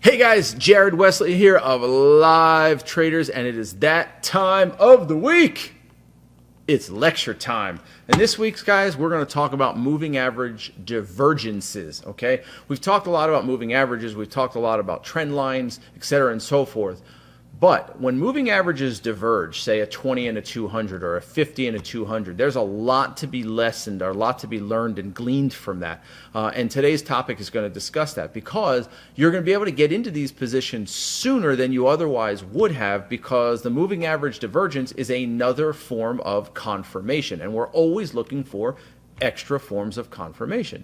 Hey guys, Jared Wesley here of Live Traders, and it is that time of the week. It's lecture time. And this week's, guys, we're going to talk about moving average divergences, okay? We've talked a lot about moving averages, we've talked a lot about trend lines, etc. and so forth. But when moving averages diverge, say a 20 and a 200 or a 50 and a 200, there's a lot to be lessened or a lot to be learned and gleaned from that. And today's topic is going to discuss that because you're going to be able to get into these positions sooner than you otherwise would have, because the moving average divergence is another form of confirmation. And we're always looking for extra forms of confirmation.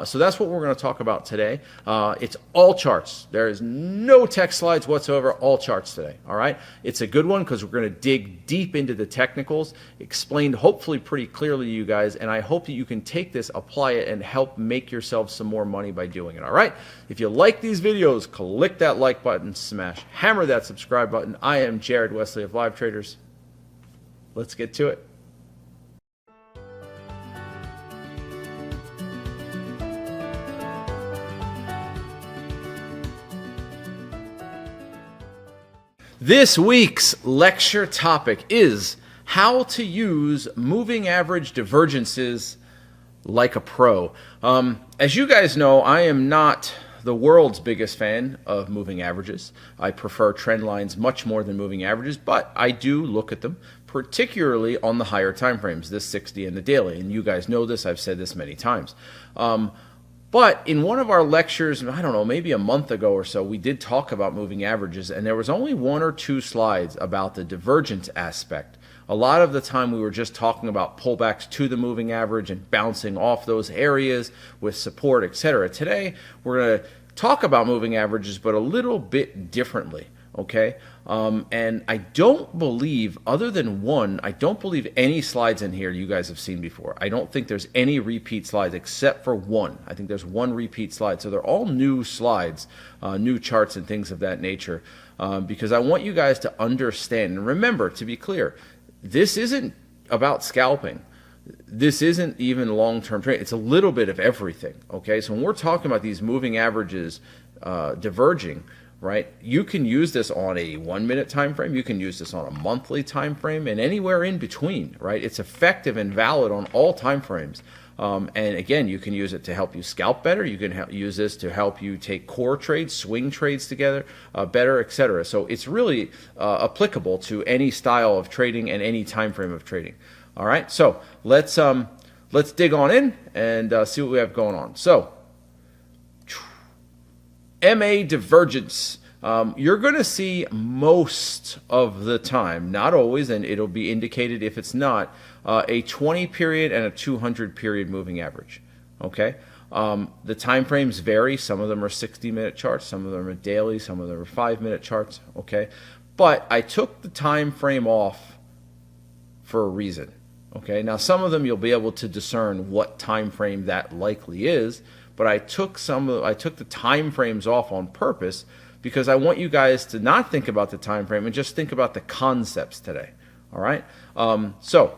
So that's what we're going to talk about today. It's all charts. There is no text slides whatsoever, all charts today. All right. It's a good one because we're going to dig deep into the technicals, explained hopefully pretty clearly to you guys. And I hope that you can take this, apply it, and help make yourself some more money by doing it. All right. If you like these videos, click that like button, hammer that subscribe button. I am Jared Wesley of Live Traders. Let's get to it. This week's lecture topic is how to use moving average divergences like a pro. As you guys know, I am not the world's biggest fan of moving averages. I prefer trend lines much more than moving averages, but I do look at them, particularly on the higher time frames, this 60 and the daily. And you guys know this, I've said this many times. But in one of our lectures, I don't know, maybe a month ago or so, we did talk about moving averages, and there was only one or two slides about the divergence aspect. A lot of the time we were just talking about pullbacks to the moving average and bouncing off those areas with support, etc. Today, we're going to talk about moving averages, but a little bit differently. Okay, and I don't believe, other than one, I don't believe any slides in here you guys have seen before. I don't think there's any repeat slides except for one. I think there's one repeat slide. So they're all new slides, new charts and things of that nature, because I want you guys to understand. And remember, to be clear, this isn't about scalping. This isn't even long-term trade. It's a little bit of everything. Okay, so when we're talking about these moving averages diverging, right? You can use this on a 1 minute time frame, you can use this on a monthly time frame, and anywhere in between, right? It's effective and valid on all time frames. And again, you can use it to help you scalp better. You can use this to help you take core trades, swing trades together better, etc. So it's really applicable to any style of trading and any time frame of trading. All right, so let's dig on in and see what we have going on. So MA divergence. You're going to see most of the time, not always, and it'll be indicated if it's not, a 20 period and a 200 period moving average. Okay, the time frames vary. Some of them are 60-minute charts, some of them are daily, some of them are 5-minute charts. Okay, but I took the time frame off for a reason. Okay, now some of them you'll be able to discern what time frame that likely is. But I took the time frames off on purpose because I want you guys to not think about the time frame and just think about the concepts today. All right. So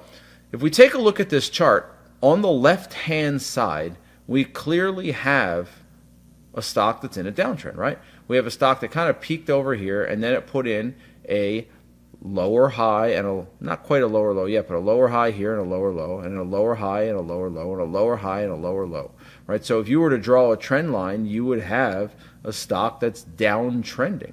if we take a look at this chart, on the left-hand side, we clearly have a stock that's in a downtrend. Right. We have a stock that kind of peaked over here, and then it put in a lower high and not quite a lower low yet, but a lower high here and a lower low, and a lower high and a lower low, and a lower high and a lower low. Right? So if you were to draw a trend line, you would have a stock that's downtrending,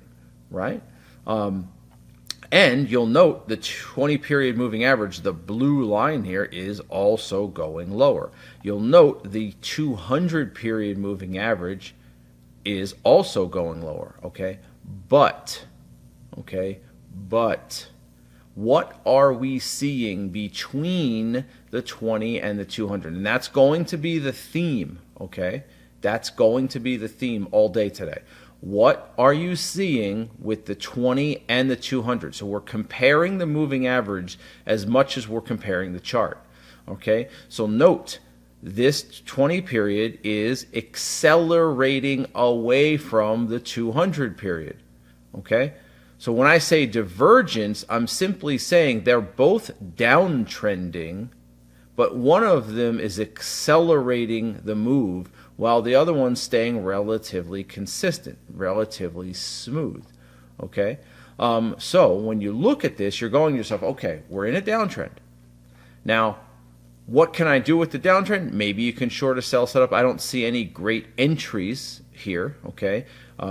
right? And you'll note the 20 period moving average, the blue line here, is also going lower. You'll note the 200 period moving average is also going lower, okay? But what are we seeing between the 20 and the 200? And that's going to be the theme, okay? That's going to be the theme all day today. What are you seeing with the 20 and the 200? So we're comparing the moving average as much as we're comparing the chart, okay? So note, this 20 period is accelerating away from the 200 period, okay? So when I say divergence, I'm simply saying they're both downtrending, but one of them is accelerating the move while the other one's staying relatively consistent, relatively smooth. Okay? So when you look at this, you're going to yourself, okay, we're in a downtrend. Now, what can I do with the downtrend? Maybe you can short a sell setup. I don't see any great entries here, okay?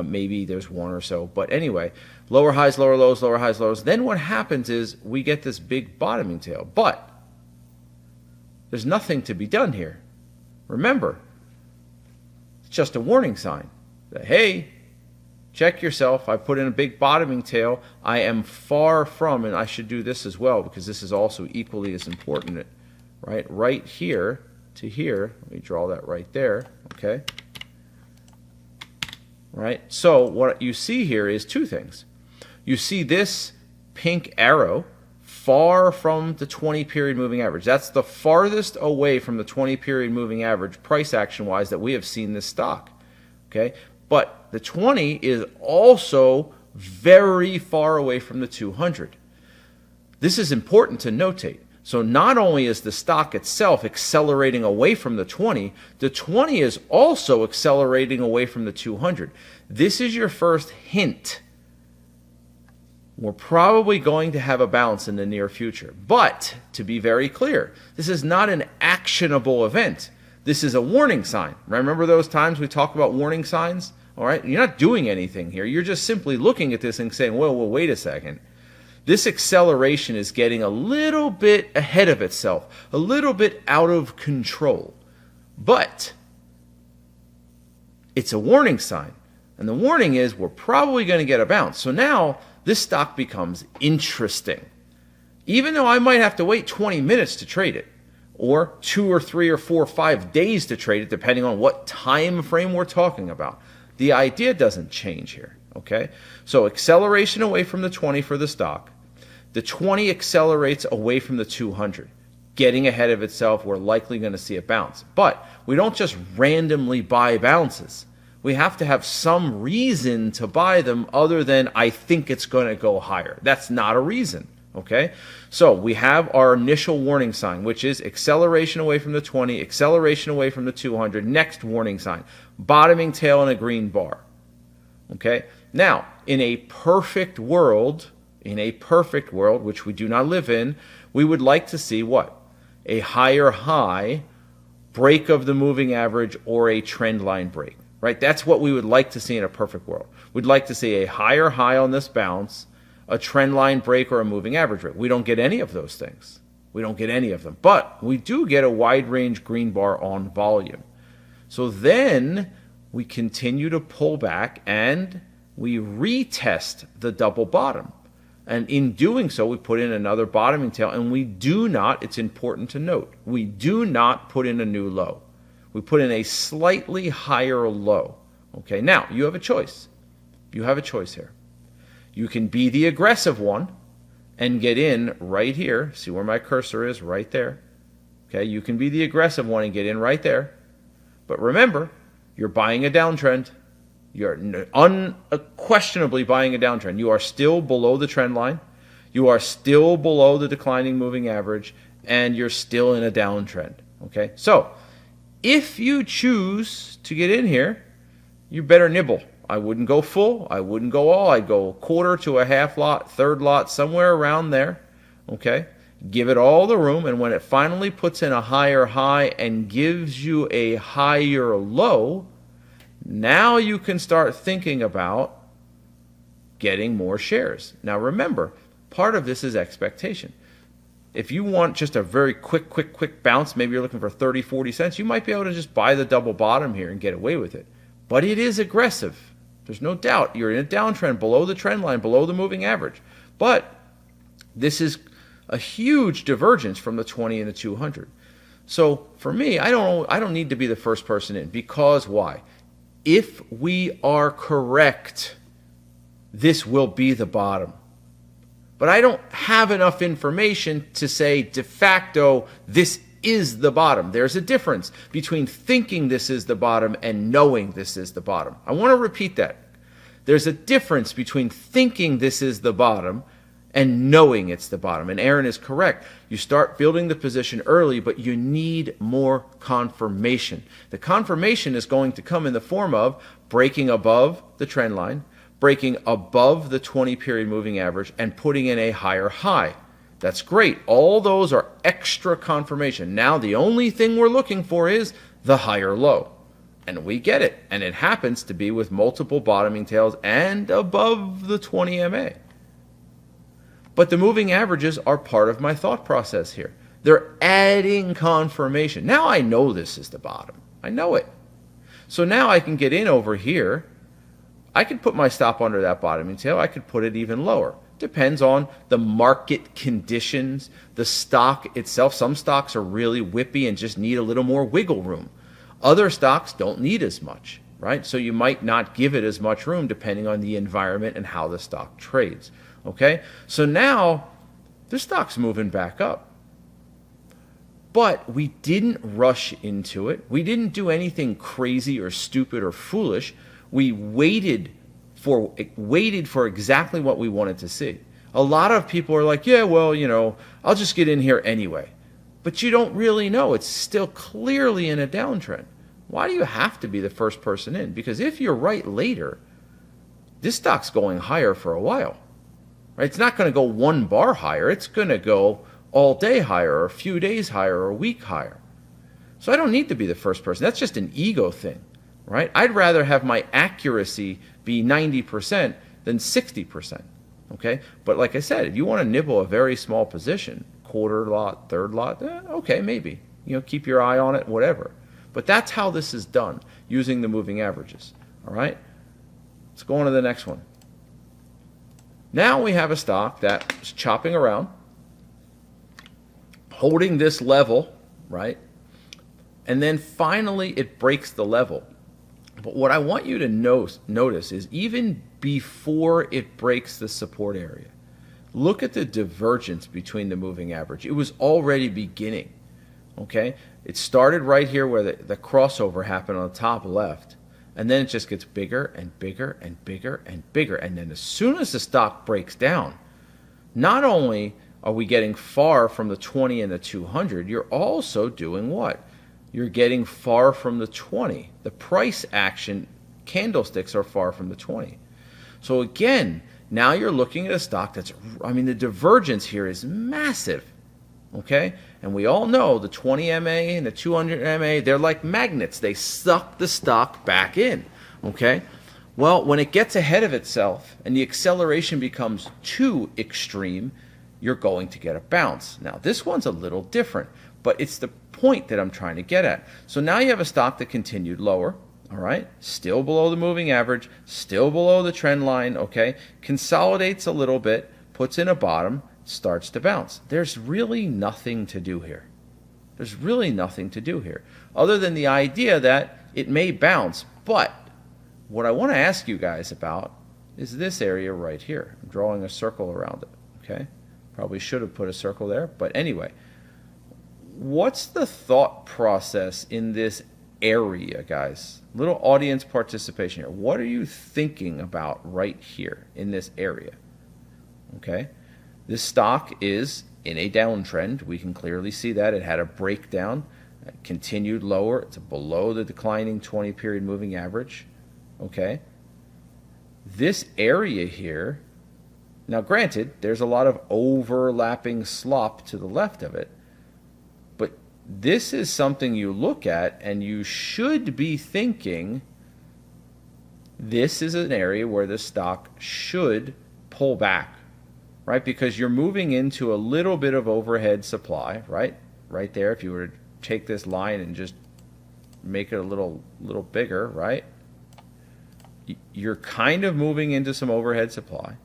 Maybe there's one or so. But anyway, lower highs, lower lows, lower highs, lows. Then what happens is we get this big bottoming tail. But there's nothing to be done here. Remember, it's just a warning sign that, hey, check yourself. I put in a big bottoming tail. I am far from, and I should do this as well because this is also equally as important, right? Right here to here. Let me draw that right there, okay? Right? So what you see here is two things. You see this pink arrow far from the 20-period moving average. That's the farthest away from the 20-period moving average price action-wise that we have seen this stock, okay? But the 20 is also very far away from the 200. This is important to notate. So not only is the stock itself accelerating away from the 20 is also accelerating away from the 200. This is your first hint. We're probably going to have a bounce in the near future. But to be very clear, this is not an actionable event. This is a warning sign. Remember those times we talk about warning signs? All right, you're not doing anything here. You're just simply looking at this and saying, well, wait a second. This acceleration is getting a little bit ahead of itself, a little bit out of control. But it's a warning sign. And the warning is we're probably going to get a bounce. So now this stock becomes interesting. Even though I might have to wait 20 minutes to trade it, or 2 or 3 or 4 or 5 days to trade it, depending on what time frame we're talking about. The idea doesn't change here, okay? So acceleration away from the 20 for the stock. The 20 accelerates away from the 200. Getting ahead of itself, we're likely going to see a bounce. But we don't just randomly buy bounces. We have to have some reason to buy them other than I think it's going to go higher. That's not a reason, okay? So we have our initial warning sign, which is acceleration away from the 20, acceleration away from the 200. Next warning sign, bottoming tail and a green bar, okay? Now, in a perfect world, which we do not live in, we would like to see what? A higher high, break of the moving average, or a trend line break, right? That's what we would like to see in a perfect world. We'd like to see a higher high on this bounce, a trend line break, or a moving average break. We don't get any of those things. We don't get any of them. But we do get a wide range green bar on volume. So then we continue to pull back and we retest the double bottom. And in doing so, we put in another bottoming tail, and we do not, it's important to note, we do not put in a new low. We put in a slightly higher low. Okay, now, you have a choice. You have a choice here. You can be the aggressive one and get in right here. See where my cursor is? Right there. Okay, you can be the aggressive one and get in right there. But remember, you're buying a downtrend. You're unquestionably buying a downtrend. You are still below the trend line. You are still below the declining moving average, and you're still in a downtrend. Okay? So, if you choose to get in here, you better nibble. I wouldn't go full. I wouldn't go all. I'd go a quarter to a half lot, third lot, somewhere around there. Okay? Give it all the room, and when it finally puts in a higher high and gives you a higher low, now you can start thinking about getting more shares. Now remember, part of this is expectation. If you want just a very quick bounce, maybe you're looking for 30, 40 cents, you might be able to just buy the double bottom here and get away with it. But it is aggressive. There's no doubt. You're in a downtrend, below the trend line, below the moving average. But this is a huge divergence from the 20 and the 200. So for me, I don't need to be the first person in, because why? If we are correct, this will be the bottom. But I don't have enough information to say de facto this is the bottom. There's a difference between thinking this is the bottom and knowing this is the bottom. I want to repeat that. There's a difference between thinking this is the bottom and knowing it's the bottom. And Aaron is correct. You start building the position early, but you need more confirmation. The confirmation is going to come in the form of breaking above the trend line, breaking above the 20-period moving average, and putting in a higher high. That's great. All those are extra confirmation. Now the only thing we're looking for is the higher low. And we get it. And it happens to be with multiple bottoming tails and above the 20 MA. But the moving averages are part of my thought process here. They're adding confirmation. Now I know this is the bottom. I know it. So now I can get in over here. I could put my stop under that bottoming tail. I could put it even lower. Depends on the market conditions, the stock itself. Some stocks are really whippy and just need a little more wiggle room. Other stocks don't need as much, right? So you might not give it as much room depending on the environment and how the stock trades. Okay, so now the stock's moving back up. But we didn't rush into it. We didn't do anything crazy or stupid or foolish. We waited for exactly what we wanted to see. A lot of people are like, yeah, well, I'll just get in here anyway. But you don't really know. It's still clearly in a downtrend. Why do you have to be the first person in? Because if you're right later, this stock's going higher for a while. Right? It's not going to go one bar higher. It's going to go all day higher, or a few days higher, or a week higher. So I don't need to be the first person. That's just an ego thing, right? I'd rather have my accuracy be 90% than 60%, okay? But like I said, if you want to nibble a very small position, quarter lot, third lot, okay, maybe. Keep your eye on it, whatever. But that's how this is done, using the moving averages, all right? Let's go on to the next one. Now we have a stock that's chopping around, holding this level, right? And then finally it breaks the level. But what I want you to notice is even before it breaks the support area, look at the divergence between the moving average. It was already beginning, okay? It started right here where the crossover happened on the top left. And then it just gets bigger and bigger and bigger and bigger. And then as soon as the stock breaks down, not only are we getting far from the 20 and the 200, you're also doing what? You're getting far from the 20. The price action candlesticks are far from the 20. So again, now you're looking at a stock the divergence here is massive. Okay? And we all know the 20 MA and the 200 MA, they're like magnets. They suck the stock back in. Okay? Well, when it gets ahead of itself and the acceleration becomes too extreme, you're going to get a bounce. Now, this one's a little different, but it's the point that I'm trying to get at. So now you have a stock that continued lower, all right? Still below the moving average, still below the trend line, okay? Consolidates a little bit, puts in a bottom, starts to bounce. There's really nothing to do here. There's really nothing to do here other than the idea that it may bounce. But what I want to ask you guys about is this area right here. I'm drawing a circle around it, okay? Probably should have put a circle there, but anyway. What's the thought process in this area, guys? Little audience participation here. What are you thinking about right here in this area? Okay? This stock is in a downtrend. We can clearly see that. It had a breakdown, continued lower. It's below the declining 20-period moving average. Okay? This area here, now granted, there's a lot of overlapping slop to the left of it, but this is something you look at and you should be thinking this is an area where the stock should pull back. Right, because you're moving into a little bit of overhead supply, right? Right there, if you were to take this line and just make it a little bigger, right? You're kind of moving into some overhead supply.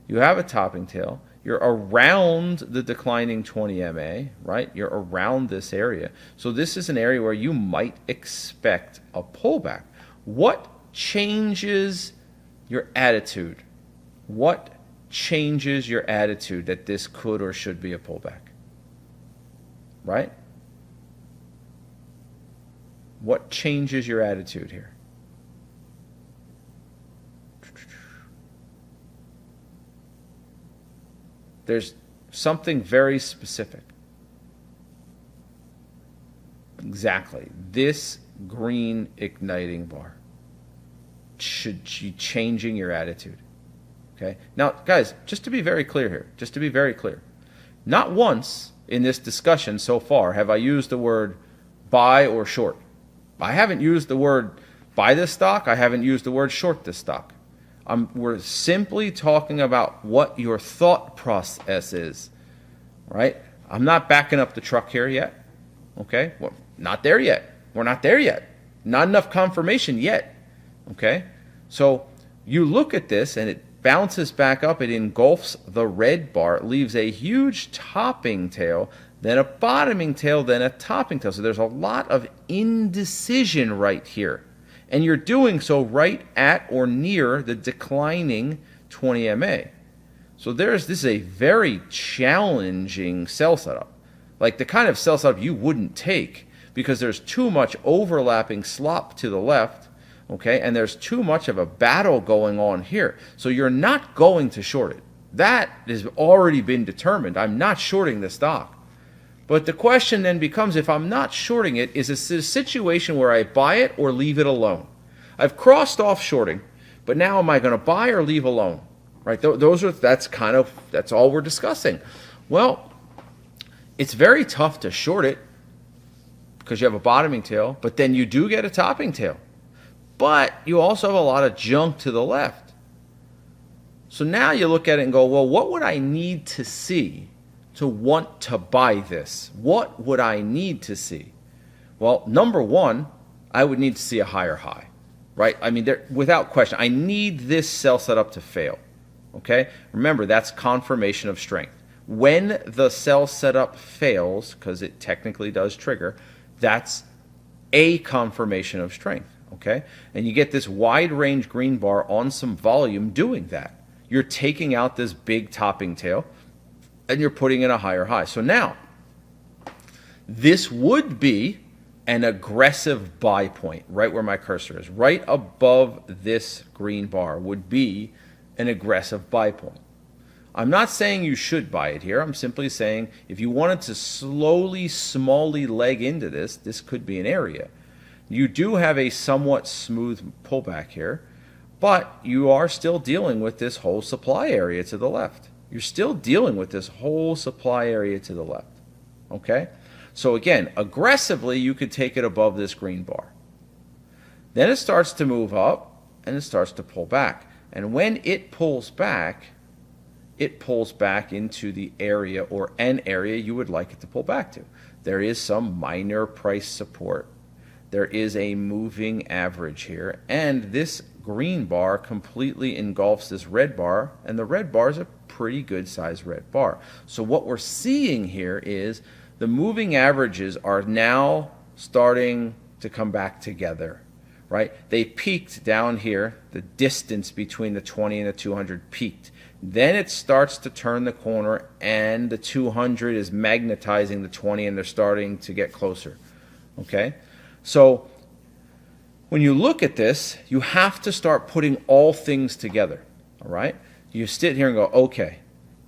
You have a topping tail. You're around the declining 20 MA, right? You're around this area. So this is an area where you might expect a pullback. What changes your attitude? What changes your attitude that this could or should be a pullback? Right? What changes your attitude here? There's something very specific. Exactly. This green igniting bar should be changing your attitude. Okay? Now, guys, just to be very clear here, not once in this discussion so far have I used the word buy or short. I haven't used the word buy this stock. I haven't used the word short this stock. We're simply talking about what your thought process is, right? I'm not backing up the truck here yet. Okay? Well, not there yet. We're not there yet. Not enough confirmation yet. Okay? So you look at this and it bounces back up. It engulfs the red bar. It leaves a huge topping tail, then a bottoming tail, then a topping tail. So there's a lot of indecision right here. And you're doing so right at or near the declining 20 MA. So this is a very challenging sell setup. Like the kind of sell setup you wouldn't take because there's too much overlapping slop to the left, okay? And there's too much of a battle going on here. So you're not going to short it. That has already been determined. I'm not shorting the stock. But the question then becomes, if I'm not shorting it, is this a situation where I buy it or leave it alone? I've crossed off shorting, but now am I going to buy or leave alone? Right? That's all we're discussing. Well, it's very tough to short it because you have a bottoming tail, but then you do get a topping tail. But you also have a lot of junk to the left. So now you look at it and go, well, what would I need to see to want to buy this? What would I need to see? Well, number one, I would need to see a higher high, right? I mean, without question, I need this sell setup to fail, okay? Remember, that's confirmation of strength. When the sell setup fails, because it technically does trigger, that's a confirmation of strength, okay? And you get this wide range green bar on some volume doing that. You're taking out this big topping tail, and you're putting in a higher high. So now, this would be an aggressive buy point, right where my cursor is. Right above this green bar would be an aggressive buy point. I'm not saying you should buy it here. I'm simply saying if you wanted to smally leg into this, this could be an area. You do have a somewhat smooth pullback here, but you are still dealing with this whole supply area to the left. You're still dealing with this whole supply area to the left, okay? So again, aggressively, you could take it above this green bar. Then it starts to move up, and it starts to pull back. And when it pulls back into the area or an area you would like it to pull back to. There is some minor price support. There is a moving average here, and this green bar completely engulfs this red bar, and the red bar is a pretty good size red bar. So what we're seeing here is the moving averages are now starting to come back together, right? They peaked down here. The distance between the 20 and the 200 peaked. Then it starts to turn the corner, and the 200 is magnetizing the 20, and they're starting to get closer, okay? So when you look at this, you have to start putting all things together, all right? You sit here and go, okay,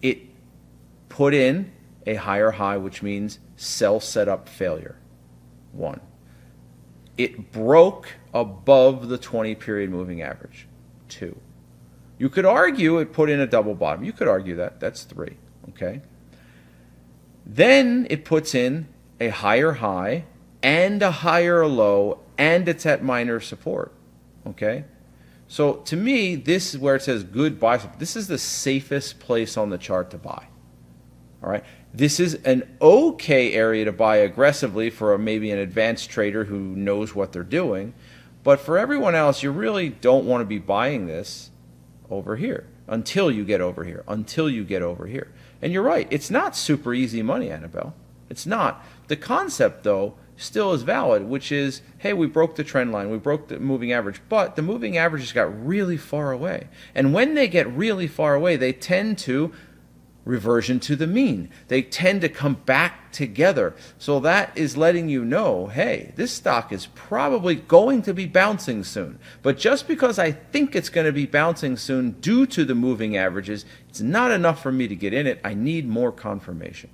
it put in a higher high, which means sell setup failure, 1. It broke above the 20-period moving average, 2. You could argue it put in a double bottom. You could argue that. That's 3, okay? Then it puts in a higher high and a higher low, and it's at minor support, okay? So to me, this is where it says good buy. This is the safest place on the chart to buy, all right? This is an okay area to buy aggressively for maybe an advanced trader who knows what they're doing, but for everyone else, you really don't want to be buying this over here until you get over here, And you're right, it's not super easy money, Annabelle. It's not. The concept, though, still is valid, which is, hey, we broke the trend line, we broke the moving average, but the moving averages got really far away. And when they get really far away, they tend to reversion to the mean. They tend to come back together. So that is letting you know, hey, this stock is probably going to be bouncing soon. But just because I think it's going to be bouncing soon due to the moving averages, it's not enough for me to get in it. I need more confirmation,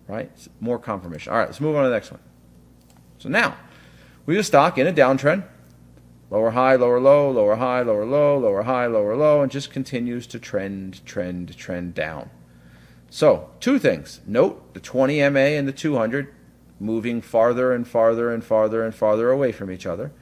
right? More confirmation. All right, let's move on to the next one. So now, we have a stock in a downtrend. Lower high, lower low, lower high, lower low, lower high, lower low, and just continues to trend down. So, two things. Note the 20 MA and the 200 moving farther and farther and farther and farther away from each other.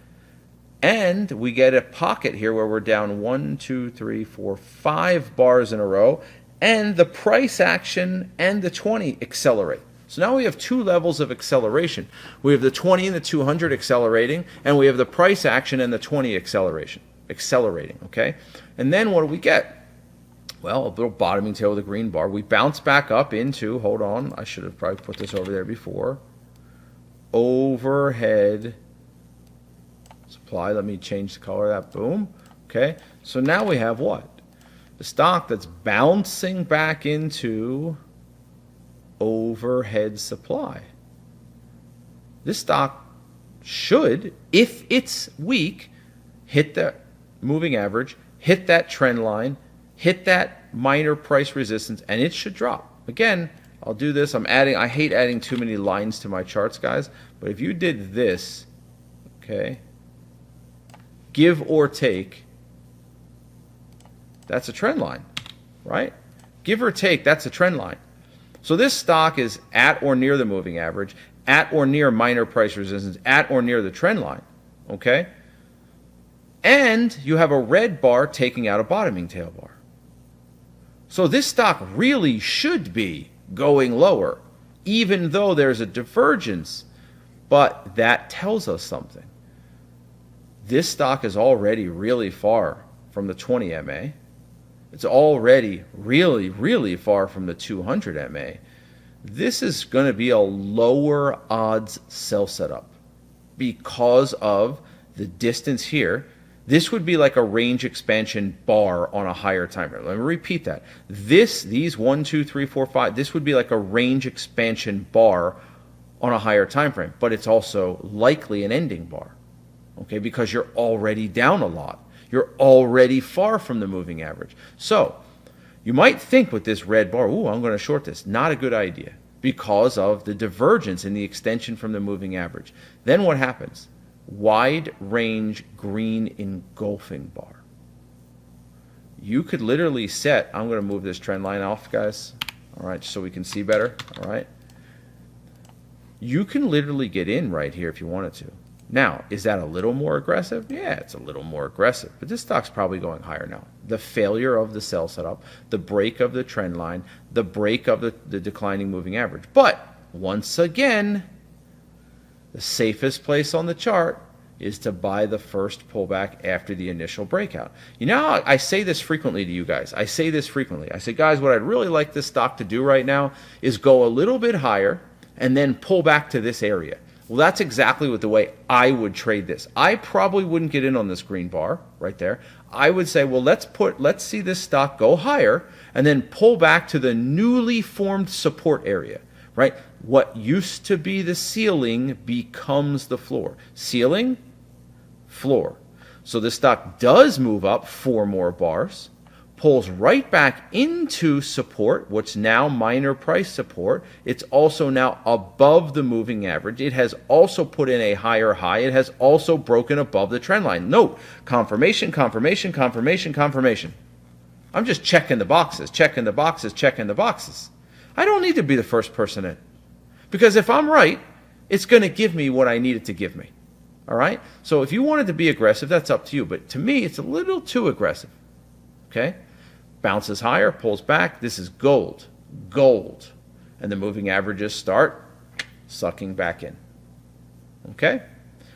And we get a pocket here where we're down 1, 2, 3, 4, 5 bars in a row, and the price action and the 20 accelerate. So now we have two levels of acceleration. We have the 20 and the 200 accelerating, and we have the price action and the 20 accelerating, okay? And then what do we get? Well, a little bottoming tail with a green bar. We bounce back up into, hold on, I should have probably put this over there before, overhead supply. Let me change the color of that, boom. Okay, so now we have what? The stock that's bouncing back into overhead supply. This stock should, if it's weak, hit the moving average, hit that trend line, hit that minor price resistance, and it should drop. Again, I'll do this. I hate adding too many lines to my charts, guys, but if you did this, okay, give or take, that's a trend line, right? Give or take, that's a trend line. So this stock is at or near the moving average, at or near minor price resistance, at or near the trend line, okay? And you have a red bar taking out a bottoming tail bar. So this stock really should be going lower, even though there's a divergence. But that tells us something. This stock is already really far from the 20 MA. It's already really, really far from the 200 MA. This is going to be a lower odds sell setup because of the distance here. This would be like a range expansion bar on a higher time frame. Let me repeat that. These 1, 2, 3, 4, 5, this would be like a range expansion bar on a higher time frame, but it's also likely an ending bar, okay, because you're already down a lot. You're already far from the moving average. So you might think with this red bar, ooh, I'm going to short this. Not a good idea because of the divergence in the extension from the moving average. Then what happens? Wide range green engulfing bar. You could literally set, I'm going to move this trend line off, guys, all right, so we can see better, all right? You can literally get in right here if you wanted to. Now, is that a little more aggressive? Yeah, it's a little more aggressive, but this stock's probably going higher now. The failure of the sell setup, the break of the trend line, the break of the declining moving average. But once again, the safest place on the chart is to buy the first pullback after the initial breakout. You know, I say this frequently to you guys. I say, guys, what I'd really like this stock to do right now is go a little bit higher and then pull back to this area. Well, that's exactly what the way I would trade this. I probably wouldn't get in on this green bar right there. I would say, well, let's see this stock go higher and then pull back to the newly formed support area, right? What used to be the ceiling becomes the floor. Ceiling, floor. So this stock does move up 4 more bars, pulls right back into support, what's now minor price support. It's also now above the moving average. It has also put in a higher high. It has also broken above the trend line. Note, confirmation, confirmation, confirmation, confirmation. I'm just checking the boxes, checking the boxes, checking the boxes. I don't need to be the first person in. Because if I'm right, it's going to give me what I need it to give me. All right? So if you wanted to be aggressive, that's up to you. But to me, it's a little too aggressive. Okay? Bounces higher, pulls back. This is gold. Gold. And the moving averages start sucking back in. Okay?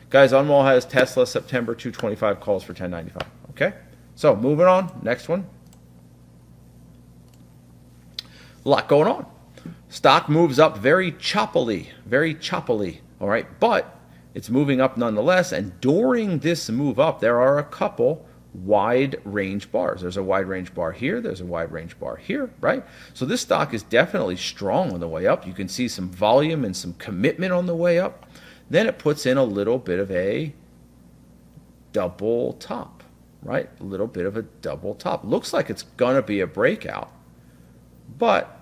Guys, Unwell has Tesla September 225 calls for 1095. Okay? So moving on. Next one. A lot going on. Stock moves up very choppily, all right? But it's moving up nonetheless, and during this move up, there are a couple wide range bars. There's a wide range bar here. There's a wide range bar here, right? So this stock is definitely strong on the way up. You can see some volume and some commitment on the way up. Then it puts in a little bit of a double top, right? A little bit of a double top. Looks like it's going to be a breakout, but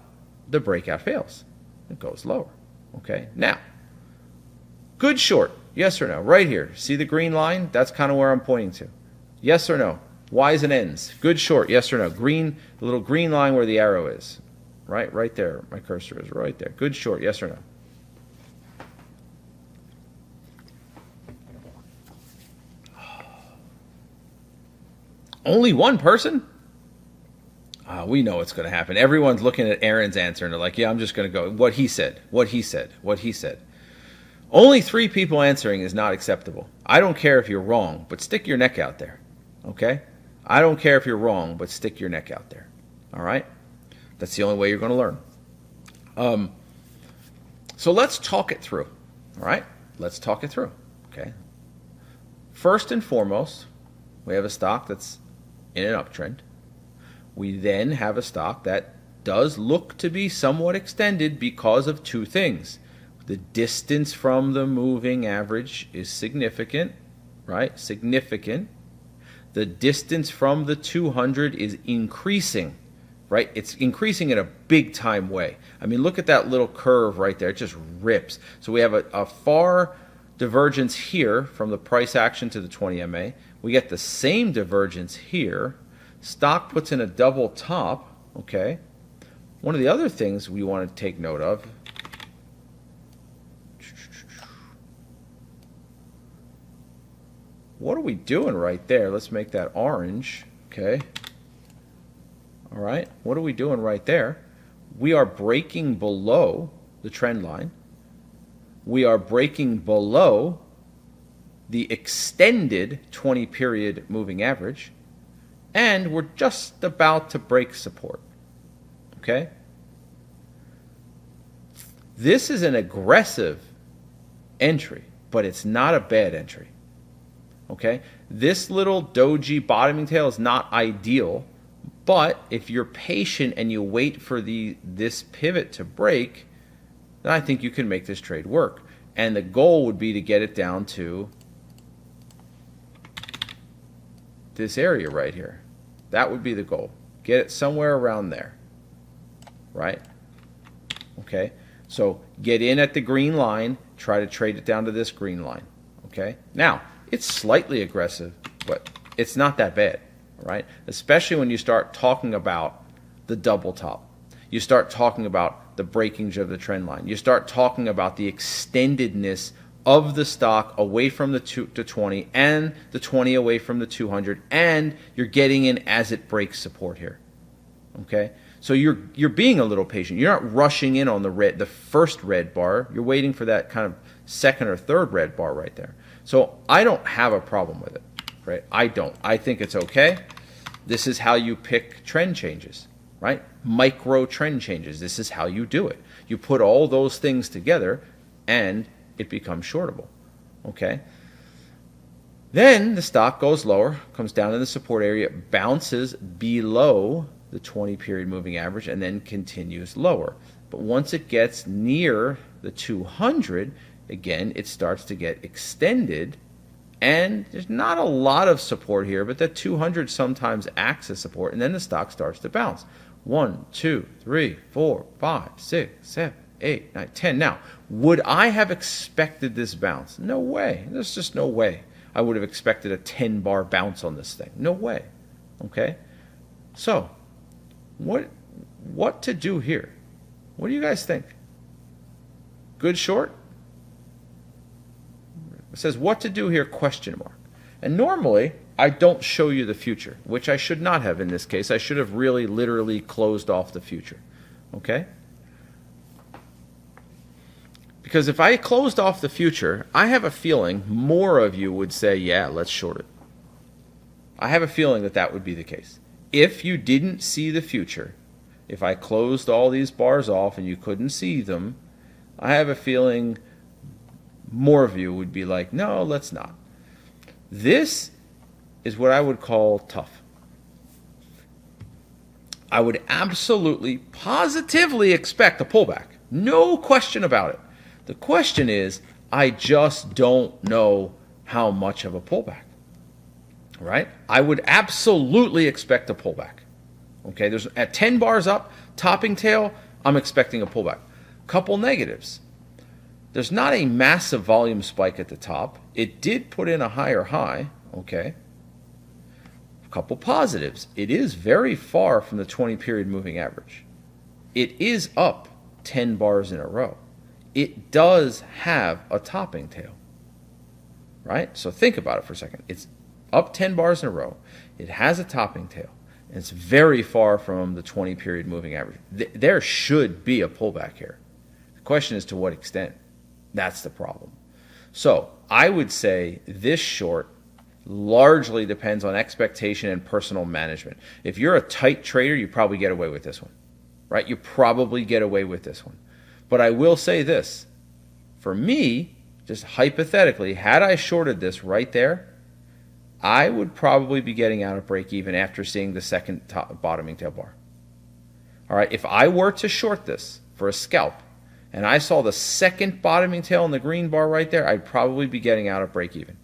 the breakout fails. It goes lower, okay? Now, good short, yes or no? Right here, see the green line? That's kind of where I'm pointing to. Yes or no? Y's and N's. Good short, yes or no? Green, the little green line where the arrow is. Right there. My cursor is right there. Good short, yes or no? Only one person? We know what's going to happen. Everyone's looking at Aaron's answer and they're like, yeah, I'm just going to go. What he said, what he said, what he said. Only 3 people answering is not acceptable. I don't care if you're wrong, but stick your neck out there. Okay? I don't care if you're wrong, but stick your neck out there. All right? That's the only way you're going to learn. So let's talk it through. All right? Let's talk it through. Okay? First and foremost, we have a stock that's in an uptrend. We then have a stock that does look to be somewhat extended because of 2 things. The distance from the moving average is significant, right? Significant. The distance from the 200 is increasing, right? It's increasing in a big time way. I mean, look at that little curve right there. It just rips. So we have a far divergence here from the price action to the 20 MA. We get the same divergence here. Stock puts in a double top, okay? One of the other things we want to take note of, what are we doing right there? Let's make that orange, okay? All right, what are we doing right there? We are breaking below the trend line. We are breaking below the extended 20-period moving average, and we're just about to break support, okay? This is an aggressive entry, but it's not a bad entry. Okay, this little doji bottoming tail is not ideal, but if you're patient and you wait for this pivot to break, then I think you can make this trade work. And the goal would be to get it down to this area right here. That would be the goal. Get it somewhere around there, right? Okay, so get in at the green line, try to trade it down to this green line. Okay, now it's slightly aggressive, but it's not that bad, right? Especially when you start talking about the double top. You start talking about the breakage of the trend line. You start talking about the extendedness of the stock away from the 20 and the 20 away from the 200, and you're getting in as it breaks support here. Okay? So you're being a little patient. You're not rushing in on the first red bar. You're waiting for that kind of second or third red bar right there. So I don't have a problem with it, right? I don't. I think it's okay. This is how you pick trend changes, right? Micro trend changes. This is how you do it. You put all those things together and it becomes shortable, okay? Then the stock goes lower, comes down to the support area, bounces below the 20-period moving average, and then continues lower. But once it gets near the 200, again, it starts to get extended, and there's not a lot of support here, but the 200 sometimes acts as support, and then the stock starts to bounce. 1, 2, 3, 4, 5, 6, 7, 8, 9, 10. Now, would I have expected this bounce? No way. There's just no way I would have expected a 10-bar bounce on this thing. No way. Okay? So, what to do here? What do you guys think? Good short? It says what to do here, question mark. And normally, I don't show you the future, which I should not have in this case. I should have really literally closed off the future. Okay? Because if I closed off the future, I have a feeling more of you would say, yeah, let's short it. I have a feeling that that would be the case. If you didn't see the future, if I closed all these bars off and you couldn't see them, I have a feeling more of you would be like, no, let's not. This is what I would call tough. I would absolutely, positively expect a pullback. No question about it. The question is, I just don't know how much of a pullback. Right? I would absolutely expect a pullback. Okay, there's at 10 bars up, topping tail, I'm expecting a pullback. Couple negatives. There's not a massive volume spike at the top. It did put in a higher high. Okay. A couple positives. It is very far from the 20-period moving average. It is up 10 bars in a row. It does have a topping tail. Right? So think about it for a second. It's up 10 bars in a row. It has a topping tail. And it's very far from the 20-period moving average. There should be a pullback here. The question is to what extent. That's the problem. So I would say this short largely depends on expectation and personal management. If you're a tight trader, you probably get away with this one. Right? You probably get away with this one. But I will say this. For me, just hypothetically, had I shorted this right there, I would probably be getting out of break even after seeing the second bottoming tail bar. All right, if I were to short this for a scalp and I saw the second bottoming tail in the green bar right there, I'd probably be getting out of break even.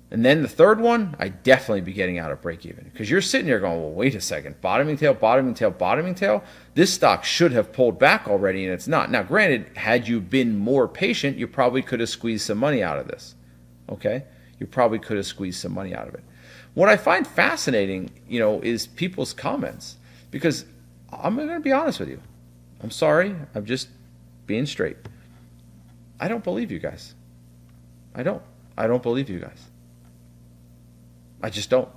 And then the third one, I'd definitely be getting out of break even. Because you're sitting there going, well, wait a second, bottoming tail, bottoming tail, bottoming tail. This stock should have pulled back already and it's not. Now, granted, had you been more patient, you probably could have squeezed some money out of this. Okay? You probably could have squeezed some money out of it. What I find fascinating, is people's comments. Because I'm going to be honest with you. I'm sorry. I'm just being straight. I don't believe you guys. I don't believe you guys. I just don't.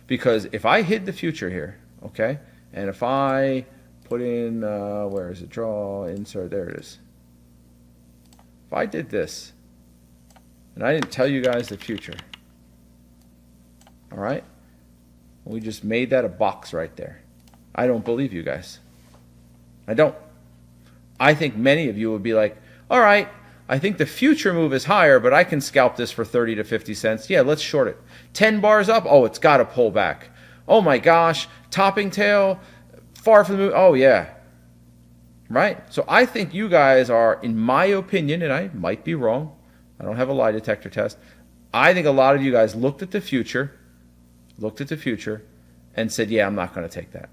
Because if I hid the future here, okay, and if I put in, where is it? Draw, insert, there it is. If I did this, and I didn't tell you guys the future. All right? We just made that a box right there. I don't believe you guys. I don't. I think many of you would be like, all right, I think the future move is higher, but I can scalp this for 30 to 50 cents. Yeah, let's short it. 10 bars up. Oh, it's got to pull back. Oh my gosh, topping tail, far from the move. Oh yeah. Right? So I think you guys are, in my opinion, and I might be wrong, I don't have a lie detector test. I think a lot of you guys looked at the future, and said, yeah, I'm not going to take that.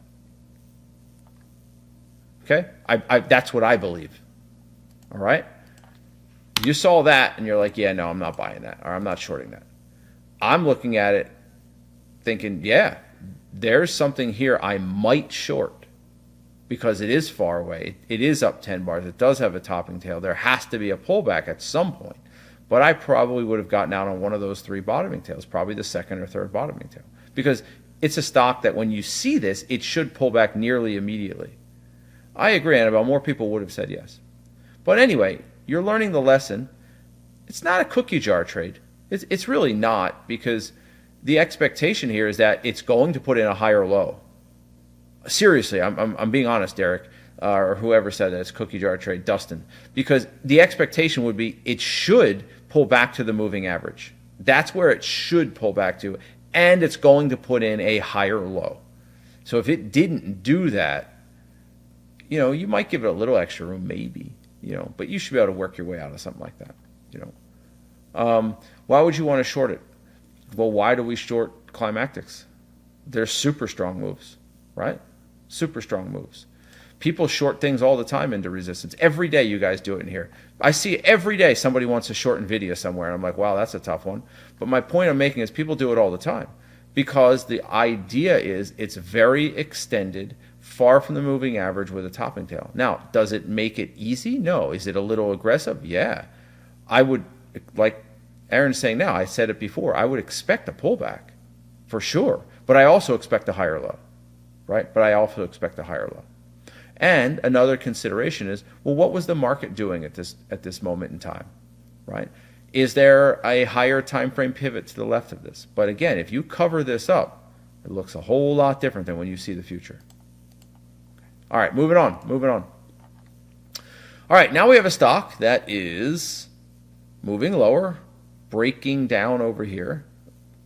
Okay? That's what I believe. All right? You saw that, and you're like, yeah, no, I'm not buying that, or I'm not shorting that. I'm looking at it thinking, yeah, there's something here I might short because it is far away. It is up 10 bars. It does have a topping tail. There has to be a pullback at some point. But I probably would have gotten out on one of those three bottoming tails, probably the second or third bottoming tail. Because it's a stock that when you see this, it should pull back nearly immediately. I agree, Annabelle, more people would have said yes. But anyway, you're learning the lesson. It's not a cookie jar trade. It's really not, because the expectation here is that it's going to put in a higher low. Seriously, I'm being honest, Derek, or whoever said that it's cookie jar trade, Dustin. Because the expectation would be it should pull back to the moving average. That's where it should pull back to, and it's going to put in a higher low. So if it didn't do that, you might give it a little extra room, maybe, but you should be able to work your way out of something like that, Why would you want to short it? Well, why do we short climactics? They're super strong moves, right? Super strong moves. People short things all the time into resistance. Every day you guys do it in here. I see every day somebody wants to short NVIDIA somewhere, and I'm like, wow, that's a tough one. But my point I'm making is people do it all the time because the idea is it's very extended, far from the moving average with a topping tail. Now, does it make it easy? No. Is it a little aggressive? Yeah. I would, like Aaron's saying now, I said it before, I would expect a pullback for sure. But I also expect a higher low, right? But I also expect a higher low. And another consideration is, well, what was the market doing at this moment in time, right? Is there a higher time frame pivot to the left of this? But again, if you cover this up, it looks a whole lot different than when you see the future. All right, moving on. All right, now we have a stock that is moving lower, breaking down over here,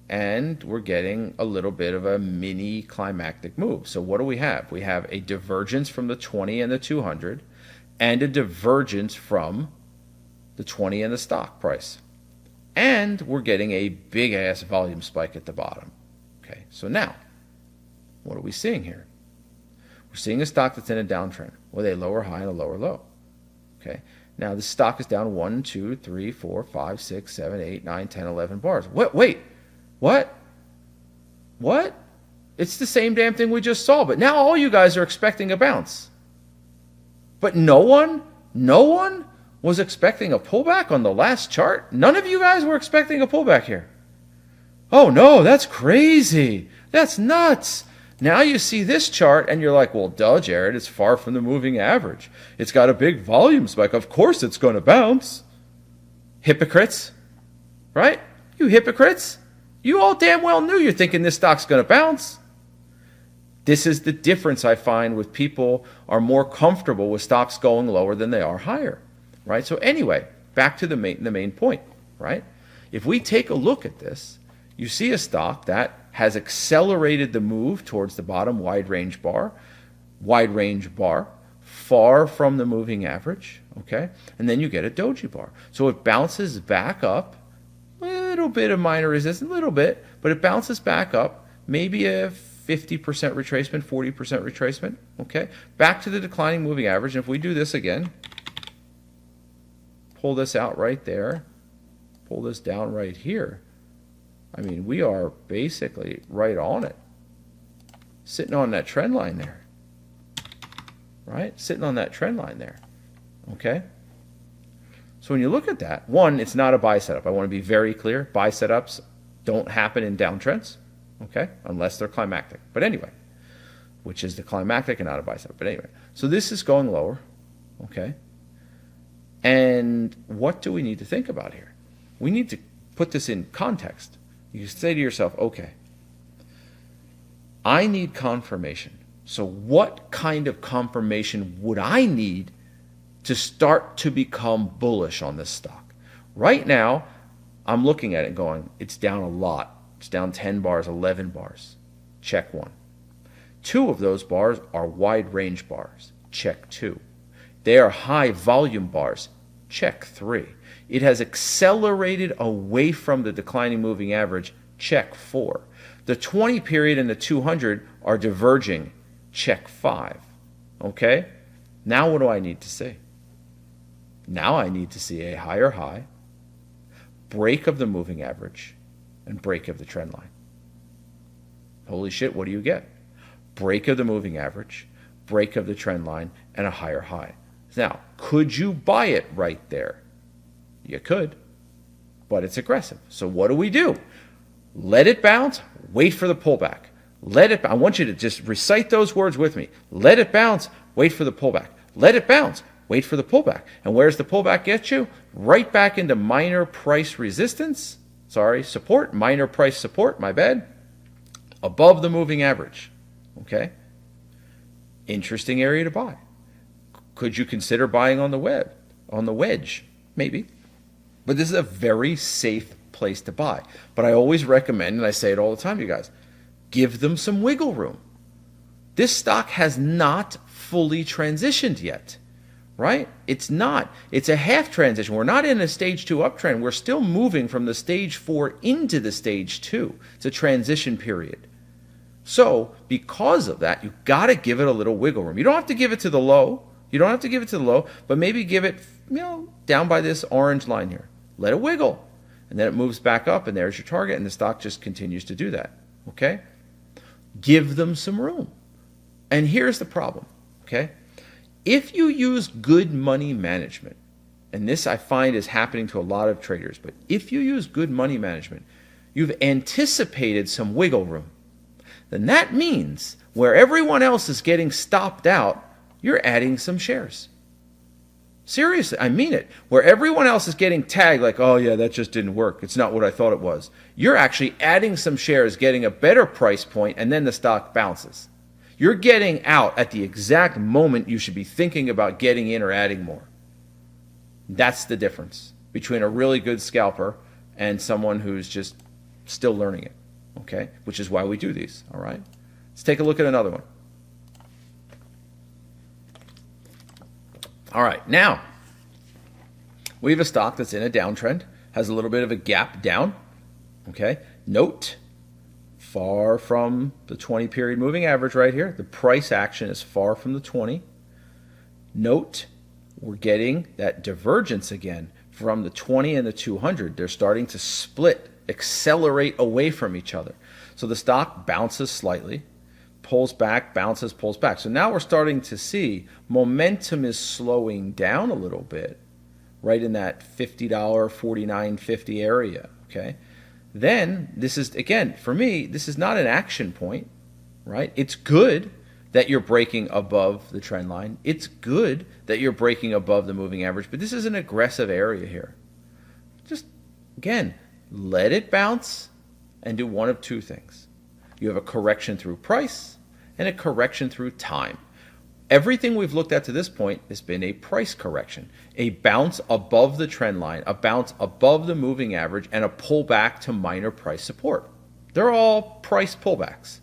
and we're getting a little bit of a mini climactic move. So what do we have? We have a divergence from the 20 and the 200 and a divergence from the 20 and the stock price. And we're getting a big ass volume spike at the bottom. Okay, so now, what are we seeing here? We're seeing a stock that's in a downtrend with a lower high and a lower low. Okay, now the stock is down 1, 2, 3, 4, 5, 6, 7, 8, 9, 10, 11 bars. Wait, what? It's the same damn thing we just saw, but now all you guys are expecting a bounce. But no one was expecting a pullback on the last chart. None of you guys were expecting a pullback here. Oh no, that's crazy. That's nuts. Now you see this chart and you're like, well, duh, Jared, it's far from the moving average. It's got a big volume spike. Of course it's going to bounce. Hypocrites, right? You hypocrites. You all damn well knew you're thinking this stock's going to bounce. This is the difference I find with people are more comfortable with stocks going lower than they are higher, right? So anyway, back to the main point, right? If we take a look at this, you see a stock that has accelerated the move towards the bottom wide range bar, far from the moving average, okay? And then you get a doji bar. So it bounces back up, a little bit of minor resistance, a little bit, but it bounces back up, maybe a 50% retracement, 40% retracement, okay? Back to the declining moving average. And if we do this again, pull this out right there, pull this down right here, I mean, we are basically right on it, sitting on that trend line there, right? Sitting on that trend line there, okay? So when you look at that, one, it's not a buy setup. I want to be very clear. Buy setups don't happen in downtrends, okay, unless they're climactic. But anyway, which is the climactic and not a buy setup. But anyway, so this is going lower, okay? And what do we need to think about here? We need to put this in context. You say to yourself, okay, I need confirmation. So what kind of confirmation would I need to start to become bullish on this stock? Right now, I'm looking at it going, it's down a lot. It's down 10 bars, 11 bars. Check one. 2 of those bars are wide range bars. Check 2. They are high volume bars. Check 3. It has accelerated away from the declining moving average. Check 4. The 20 period and the 200 are diverging. Check 5. Okay? Now what do I need to see? Now I need to see a higher high, break of the moving average, and break of the trend line. Holy shit, what do you get? Break of the moving average, break of the trend line, and a higher high. Now, could you buy it right there? You could, but it's aggressive. So what do? Let it bounce, wait for the pullback. I want you to just recite those words with me. Let it bounce, wait for the pullback. Let it bounce, wait for the pullback. And where's the pullback get you? Right back into minor price resistance. Support, minor price support, my bad. Above the moving average. Okay? Interesting area to buy. Could you consider buying on the wedge? Maybe. But this is a very safe place to buy. But I always recommend, and I say it all the time, you guys, give them some wiggle room. This stock has not fully transitioned yet, right? It's not. It's a half transition. We're not in a stage 2 uptrend. We're still moving from the stage 4 into the stage 2. It's a transition period. So because of that, you've got to give it a little wiggle room. You don't have to give it to the low. But maybe give it, down by this orange line here. Let it wiggle. And then it moves back up, and there's your target, and the stock just continues to do that. Okay? Give them some room. And here's the problem. Okay? If you use good money management, and this I find is happening to a lot of traders, but if you use good money management, you've anticipated some wiggle room. Then that means where everyone else is getting stopped out, you're adding some shares. Seriously, I mean it. Where everyone else is getting tagged like, oh yeah, that just didn't work. It's not what I thought it was. You're actually adding some shares, getting a better price point, and then the stock bounces. You're getting out at the exact moment you should be thinking about getting in or adding more. That's the difference between a really good scalper and someone who's just Still learning it, okay? Which is why we do these, all right? Let's take a look at another one. All right, now we have a stock that's in a downtrend, has a little bit of a gap down, okay? Note, far from the 20 period moving average right here. The price action is far from the 20. Note, we're getting that divergence again from the 20 and the 200. They're starting to split, accelerate away from each other. So the stock bounces slightly, pulls back, bounces, pulls back. So now we're starting to see momentum is slowing down a little bit, right in that $50, $49.50 area, okay? Then this is, again, for me, this is not an action point, right? It's good that you're breaking above the trend line. It's good that you're breaking above the moving average, but this is an aggressive area here. Just, again, let it bounce and do one of two things. You have a correction through price and a correction through time. Everything we've looked at to this point has been a price correction, a bounce above the trend line, a bounce above the moving average, and a pullback to minor price support. They're all price pullbacks,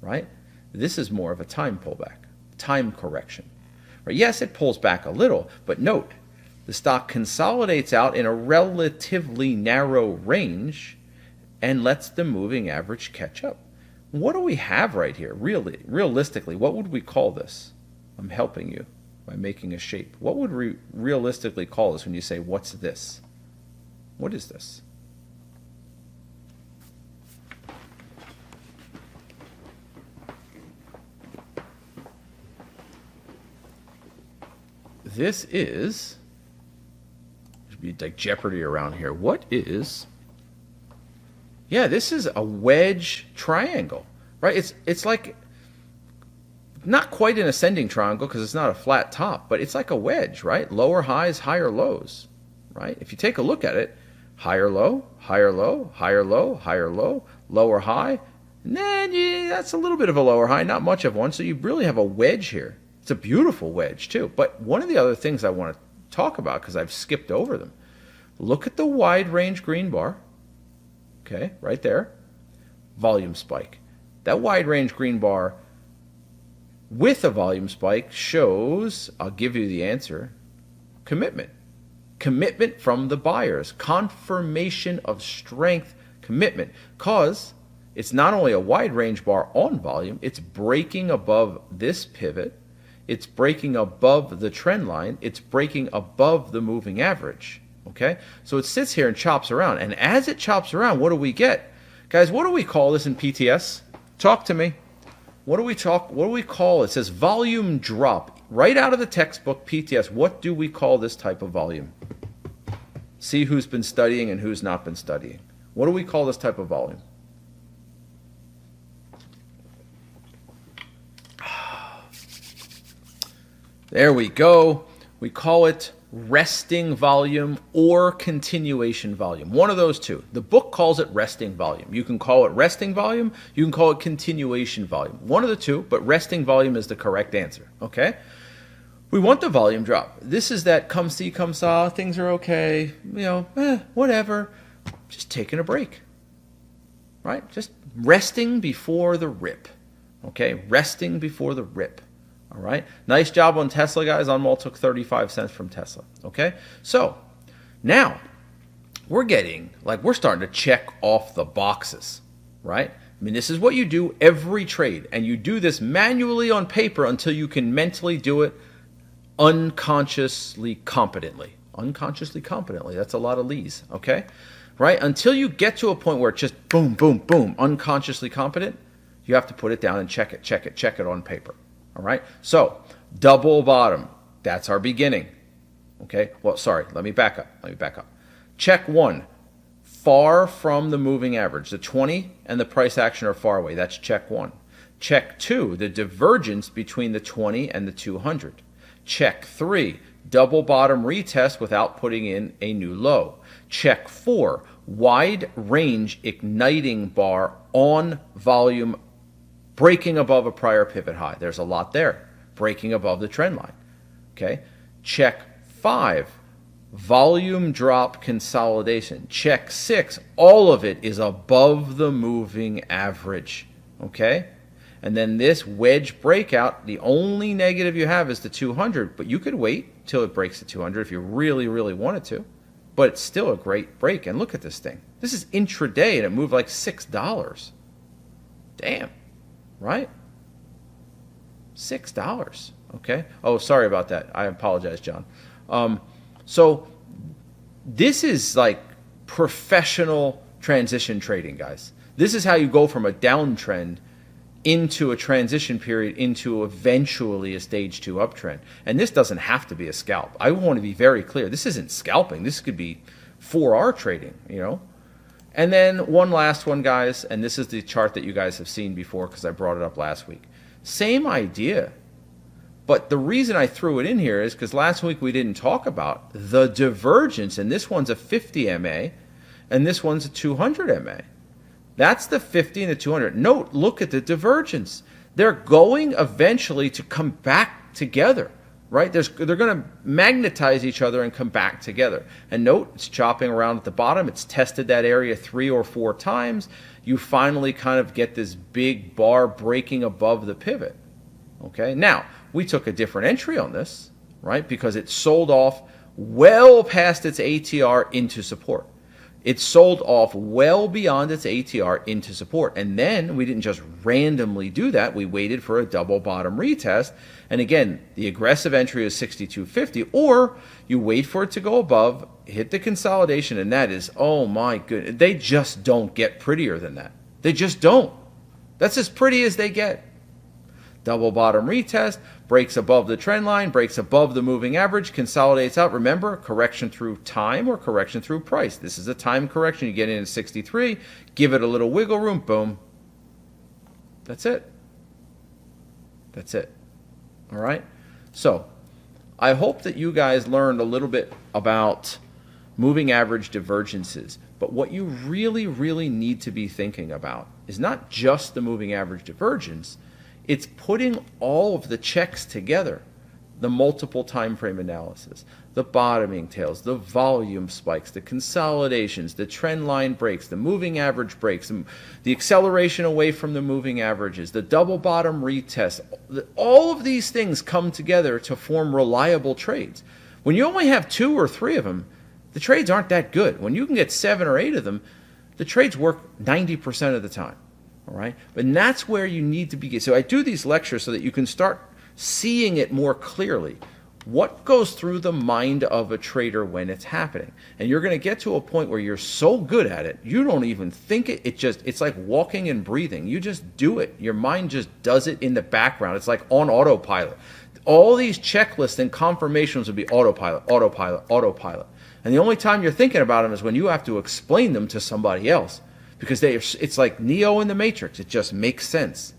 right? This is more of a time pullback, time correction. Right? Yes, it pulls back a little, but note, the stock consolidates out in a relatively narrow range and lets the moving average catch up. What do we have right here? Really, realistically, what would we call this? I'm helping you by making a shape. What would we realistically call this when you say, what's this? What is this? This is, should be like Jeopardy around here. What is, yeah, this is a wedge triangle, right? It's like, not quite an ascending triangle because it's not a flat top, but it's like a wedge, right? Lower highs, higher lows, right? If you take a look at it, higher low, higher low, higher low, higher low, lower high, and then that's a little bit of a lower high, not much of one, so you really have a wedge here. It's a beautiful wedge too. But one of the other things I want to talk about, because I've skipped over them, look at the wide range green bar, okay, right there, volume spike. That wide range green bar with a volume spike shows, I'll give you the answer, commitment. Commitment from the buyers. Confirmation of strength, commitment. Because it's not only a wide range bar on volume, it's breaking above this pivot. It's breaking above the trend line. It's breaking above the moving average. Okay? So it sits here and chops around. And as it chops around, what do we get? Guys, what do we call this in PTS? Talk to me. What do we call it? It says volume drop. Right out of the textbook, PTS. What do we call this type of volume? See who's been studying and who's not been studying. What do we call this type of volume? There we go. We call it resting volume or continuation volume. One of those two. The book calls it resting volume. You can call it resting volume. You can call it continuation volume. One of the two, but resting volume is the correct answer. Okay? We want the volume drop. This is that come see, come saw, things are okay, whatever. Just taking a break. Right? Just resting before the rip. Okay? Resting before the rip. All right. Nice job on Tesla, guys. Unmul took 35 cents from Tesla. Okay. So now we're starting to check off the boxes, right? I mean, this is what you do every trade, and you do this manually on paper until you can mentally do it unconsciously competently. Unconsciously competently. That's a lot of lees. Okay. Right. Until you get to a point where it's just boom, boom, boom, unconsciously competent, you have to put it down and check it on paper. All right, so double bottom, that's our beginning. Okay, well, sorry, let me back up. Check one, far from the moving average. The 20 and the price action are far away. That's check one. Check two, the divergence between the 20 and the 200. Check three, double bottom retest without putting in a new low. Check four, wide range igniting bar on volume breaking above a prior pivot high. There's a lot there. Breaking above the trend line. Okay. Check five. volume drop consolidation. Check 6, all of it is above the moving average. Okay? And then this wedge breakout, the only negative you have is the 200, but you could wait till it breaks the 200 if you really, really wanted to. But it's still a great break. And look at this thing. This is intraday and it moved like $6. Damn. Right? $6. Okay? Oh, sorry about that. I apologize, John. So this is like professional transition trading, guys. This is how you go from a downtrend into a transition period into eventually a stage 2 uptrend. And this doesn't have to be a scalp. I want to be very clear. This isn't scalping. This could be 4R trading, you know. And then one last one, guys, and this is the chart that you guys have seen before because I brought it up last week. Same idea. But the reason I threw it in here is because last week we didn't talk about the divergence, and this one's a 50 MA, and this one's a 200 MA. That's the 50 and the 200. Note, look at the divergence. They're going eventually to come back together, right? They're going to magnetize each other and come back together. And note, it's chopping around at the bottom. It's tested that area 3 or 4 times. You finally kind of get this big bar breaking above the pivot. Okay, now, we took a different entry on this, right? Because it sold off well past its ATR into support. It sold off well beyond its ATR into support. And then we didn't just randomly do that. We waited for a double bottom retest. And again, the aggressive entry is 62.50, or you wait for it to go above, hit the consolidation, and that is, oh my goodness, they just don't get prettier than that. They just don't. That's as pretty as they get. Double bottom retest, breaks above the trend line, breaks above the moving average, consolidates out. Remember, correction through time or correction through price. This is a time correction. You get in at 63, give it a little wiggle room, boom. That's it. That's it. All right? So, I hope that you guys learned a little bit about moving average divergences. But what you really, really need to be thinking about is not just the moving average divergence. It's putting all of the checks together, the multiple time frame analysis, the bottoming tails, the volume spikes, the consolidations, the trend line breaks, the moving average breaks, the acceleration away from the moving averages, the double bottom retest. All of these things come together to form reliable trades. When you only have 2 or 3 of them, the trades aren't that good. When you can get 7 or 8 of them, the trades work 90% of the time. All right, but that's where you need to be. So I do these lectures so that you can start seeing it more clearly. What goes through the mind of a trader when it's happening? And you're going to get to a point where you're so good at it, you don't even think it. It's like walking and breathing. You just do it. Your mind just does it in the background. It's like on autopilot. All these checklists and confirmations would be autopilot, autopilot, autopilot. And the only time you're thinking about them is when you have to explain them to somebody else. Because it's like Neo in the Matrix. It just makes sense.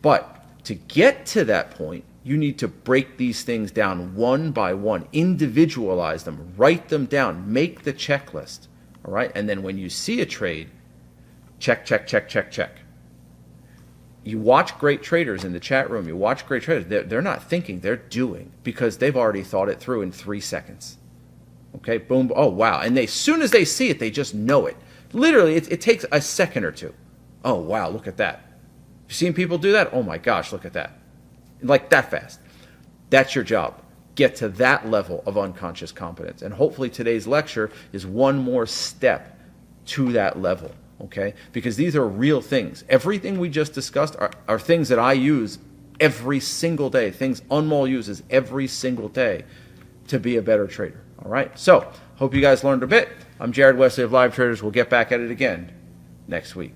But to get to that point, you need to break these things down one by one, individualize them, write them down, make the checklist. All right? And then when you see a trade, check, check, check, check, check. You watch great traders in the chat room. You watch great traders. They're not thinking. They're doing because they've already thought it through in 3 seconds. Okay? Boom. Oh, wow. And as soon as they see it, they just know it. Literally, it takes a second or two. Oh, wow, look at that. You seen people do that? Oh, my gosh, look at that. Like that fast. That's your job. Get to that level of unconscious competence. And hopefully today's lecture is one more step to that level, okay? Because these are real things. Everything we just discussed are things that I use every single day, things Unmol uses every single day to be a better trader, all right? So, hope you guys learned a bit. I'm Jared Wesley of Live Traders. We'll get back at it again next week.